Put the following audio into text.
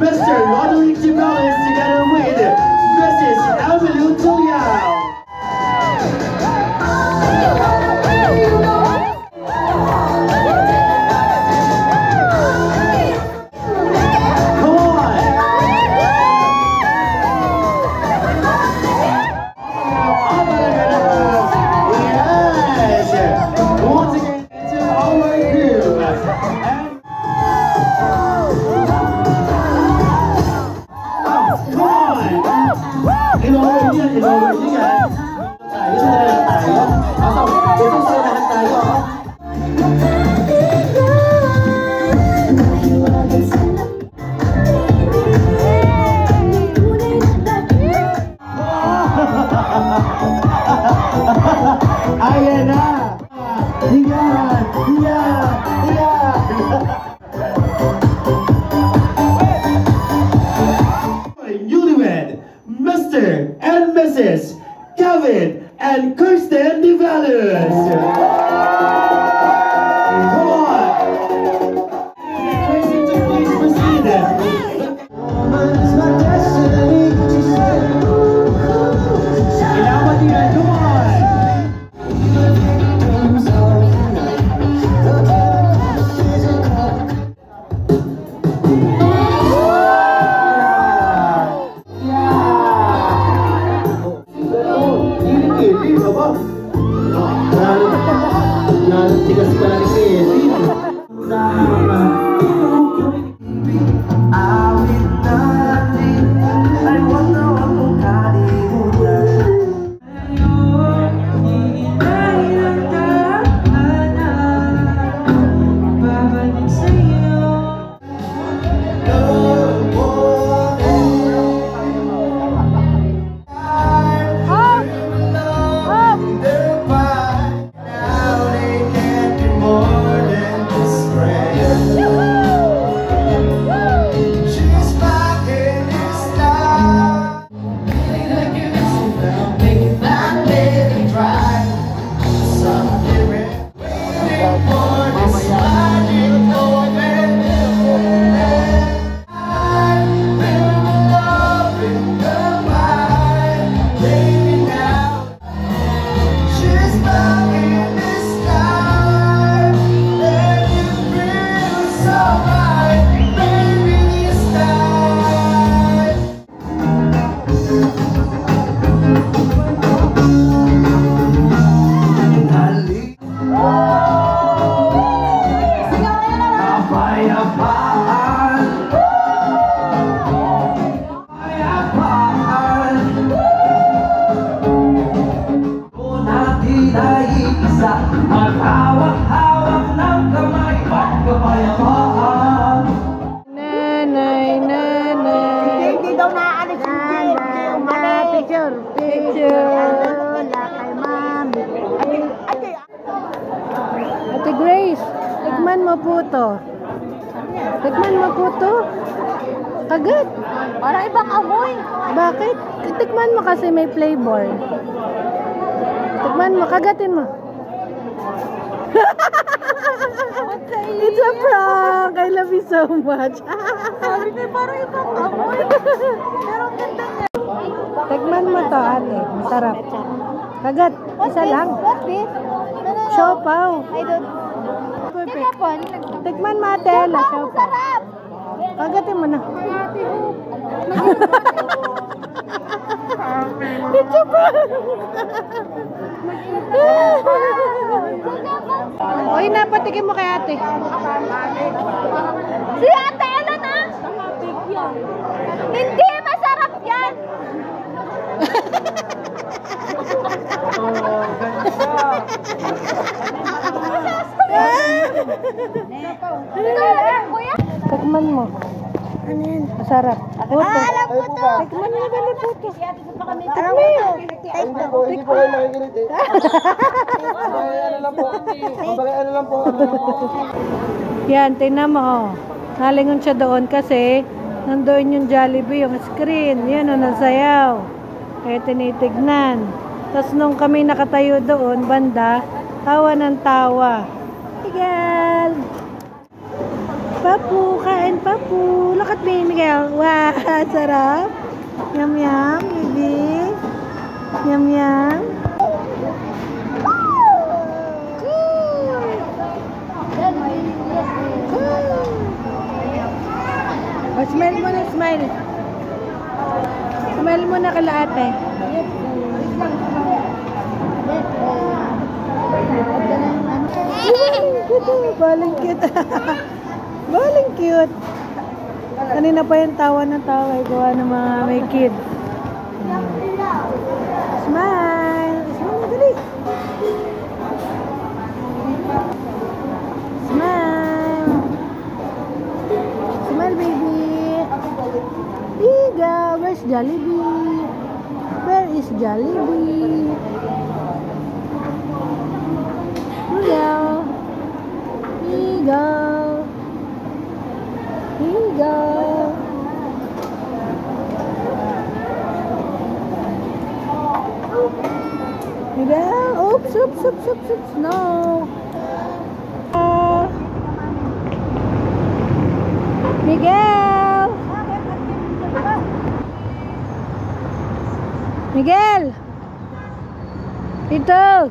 Mr. Roderick Gibrales together with Mrs. Amelie Tuliao. Ayan na! Yan! Newlywed, Mr. and Mrs. Kevin and Kirsten DeVallis. Come on! Kirsten, please proceed. Woman's my destiny, she said. Come on! Tigas pala ni Kevin. Maghawak-hawak ng kamay, magkapayapaan. Nanay. Hindi daw naalis yung picture. Wala kay mami. Ate Grace, tikman mo po to. Kagat. Parang ibang amoy. Bakit? Tikman mo kasi may flavor. Tikman mo, kagatin mo. It's a prank! I love you so much. Sabi ko parang ibang amoy. Pero ang ganda niya. Tikman mo to, ate. Masarap. Kagat. Isa lang. What's this? Siopaw. I don't... Perfect. Tikman mo, ate. Siopaw. Sarap! Kagatin mo na. It's a prank! Uy, napatikin mo kay ate. Si Ate Ellen ah! Hindi! Masarap yan! Tikman mo. Ano yan? Masarap. Puto. Alam ko to! Tikman mo na puto. Alam ko to! Hindi po kayo makikinig eh. Ano lang po. Yan, tingnan mo. Oh. Nalingon siya doon kasi nandoon yung Jollibee, yung screen. Yan o, nasayaw. Kaya tinitignan. Tapos nung kami nakatayo doon, banda, tawa ng tawa. Tigal! Papu, kain Papu. Look at me, Miguel. Wow, sarap. Yum, yum, baby. Yum, yum. Oh, smile mo na, smile. Smile mo na kala ate. Baling cute. Baling cute. Kanina pa yung tawa ng tawa. Gawa ng mga may kid. Smile. Smile, dali. Smile. Smile, baby. Iga, where's Jollibee? Where is Jollibee? Iga. Iga. Iga. Miguel, oops, oops, oops, oops, oops, no. Miguel! Miguel! Ito!